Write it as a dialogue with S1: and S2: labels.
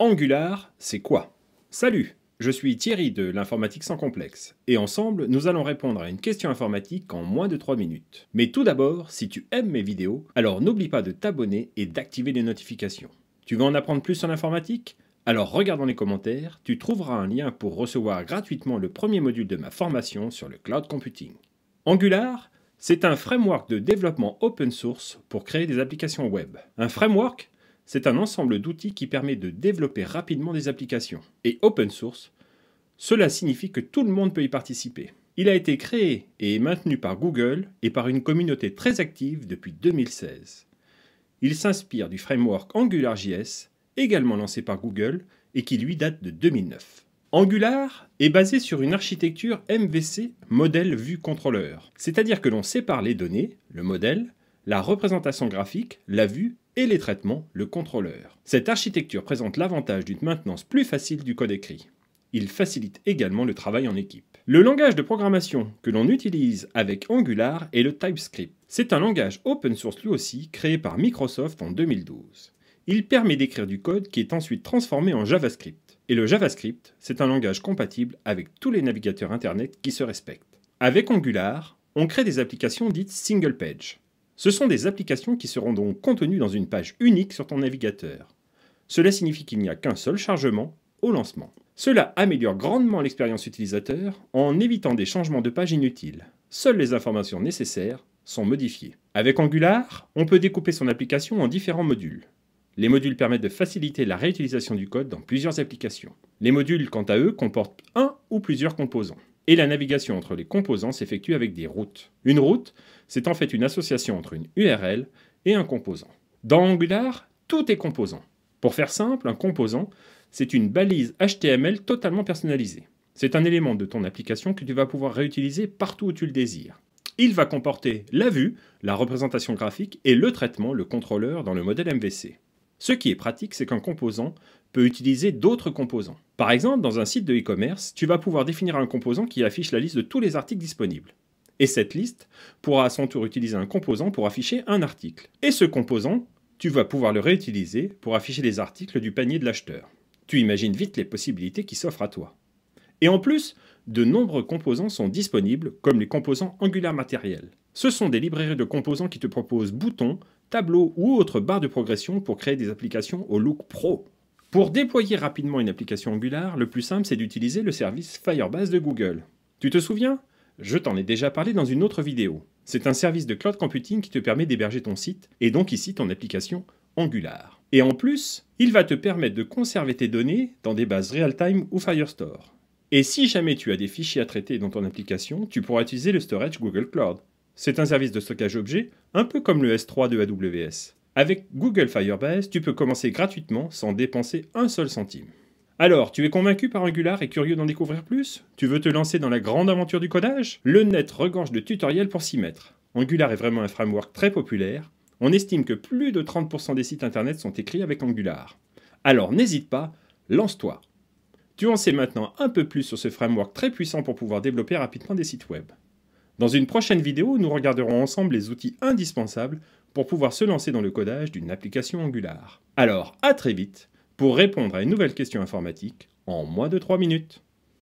S1: Angular, c'est quoi? Salut, je suis Thierry de l'informatique sans complexe, et ensemble, nous allons répondre à une question informatique en moins de 3 minutes. Mais tout d'abord, si tu aimes mes vidéos, alors n'oublie pas de t'abonner et d'activer les notifications. Tu veux en apprendre plus sur l'informatique? Alors regarde dans les commentaires, tu trouveras un lien pour recevoir gratuitement le premier module de ma formation sur le cloud computing. Angular, c'est un framework de développement open source pour créer des applications web. Un framework, c'est un ensemble d'outils qui permet de développer rapidement des applications. Et open source, cela signifie que tout le monde peut y participer. Il a été créé et est maintenu par Google et par une communauté très active depuis 2016. Il s'inspire du framework AngularJS, également lancé par Google et qui lui date de 2009. Angular est basé sur une architecture MVC, modèle vue contrôleur, c'est-à-dire que l'on sépare les données, le modèle, la représentation graphique, la vue, et les traitements, le contrôleur. Cette architecture présente l'avantage d'une maintenance plus facile du code écrit. Il facilite également le travail en équipe. Le langage de programmation que l'on utilise avec Angular est le TypeScript. C'est un langage open source lui aussi, créé par Microsoft en 2012. Il permet d'écrire du code qui est ensuite transformé en JavaScript. Et le JavaScript, c'est un langage compatible avec tous les navigateurs Internet qui se respectent. Avec Angular, on crée des applications dites single page. Ce sont des applications qui seront donc contenues dans une page unique sur ton navigateur. Cela signifie qu'il n'y a qu'un seul chargement au lancement. Cela améliore grandement l'expérience utilisateur en évitant des changements de page inutiles. Seules les informations nécessaires sont modifiées. Avec Angular, on peut découper son application en différents modules. Les modules permettent de faciliter la réutilisation du code dans plusieurs applications. Les modules, quant à eux, comportent un ou plusieurs composants. Et la navigation entre les composants s'effectue avec des routes. Une route, c'est en fait une association entre une URL et un composant. Dans Angular, tout est composant. Pour faire simple, un composant, c'est une balise HTML totalement personnalisée. C'est un élément de ton application que tu vas pouvoir réutiliser partout où tu le désires. Il va comporter la vue, la représentation graphique et le traitement, le contrôleur dans le modèle MVC. Ce qui est pratique, c'est qu'un composant peut utiliser d'autres composants. Par exemple, dans un site de e-commerce, tu vas pouvoir définir un composant qui affiche la liste de tous les articles disponibles. Et cette liste pourra à son tour utiliser un composant pour afficher un article. Et ce composant, tu vas pouvoir le réutiliser pour afficher les articles du panier de l'acheteur. Tu imagines vite les possibilités qui s'offrent à toi. Et en plus, de nombreux composants sont disponibles, comme les composants Angular matériels. Ce sont des librairies de composants qui te proposent boutons, tableaux ou autres barres de progression pour créer des applications au look pro. Pour déployer rapidement une application Angular, le plus simple c'est d'utiliser le service Firebase de Google. Tu te souviens? Je t'en ai déjà parlé dans une autre vidéo. C'est un service de cloud computing qui te permet d'héberger ton site et donc ici ton application Angular. Et en plus, il va te permettre de conserver tes données dans des bases Realtime ou Firestore. Et si jamais tu as des fichiers à traiter dans ton application, tu pourras utiliser le storage Google Cloud. C'est un service de stockage objet, un peu comme le S3 de AWS. Avec Google Firebase, tu peux commencer gratuitement sans dépenser un seul centime. Alors, tu es convaincu par Angular et curieux d'en découvrir plus? Tu veux te lancer dans la grande aventure du codage? Le net regorge de tutoriels pour s'y mettre. Angular est vraiment un framework très populaire. On estime que plus de 30% des sites internet sont écrits avec Angular. Alors n'hésite pas, lance-toi. Tu en sais maintenant un peu plus sur ce framework très puissant pour pouvoir développer rapidement des sites web. Dans une prochaine vidéo, nous regarderons ensemble les outils indispensables pour pouvoir se lancer dans le codage d'une application Angular. Alors, à très vite pour répondre à une nouvelle question informatique en moins de 3 minutes.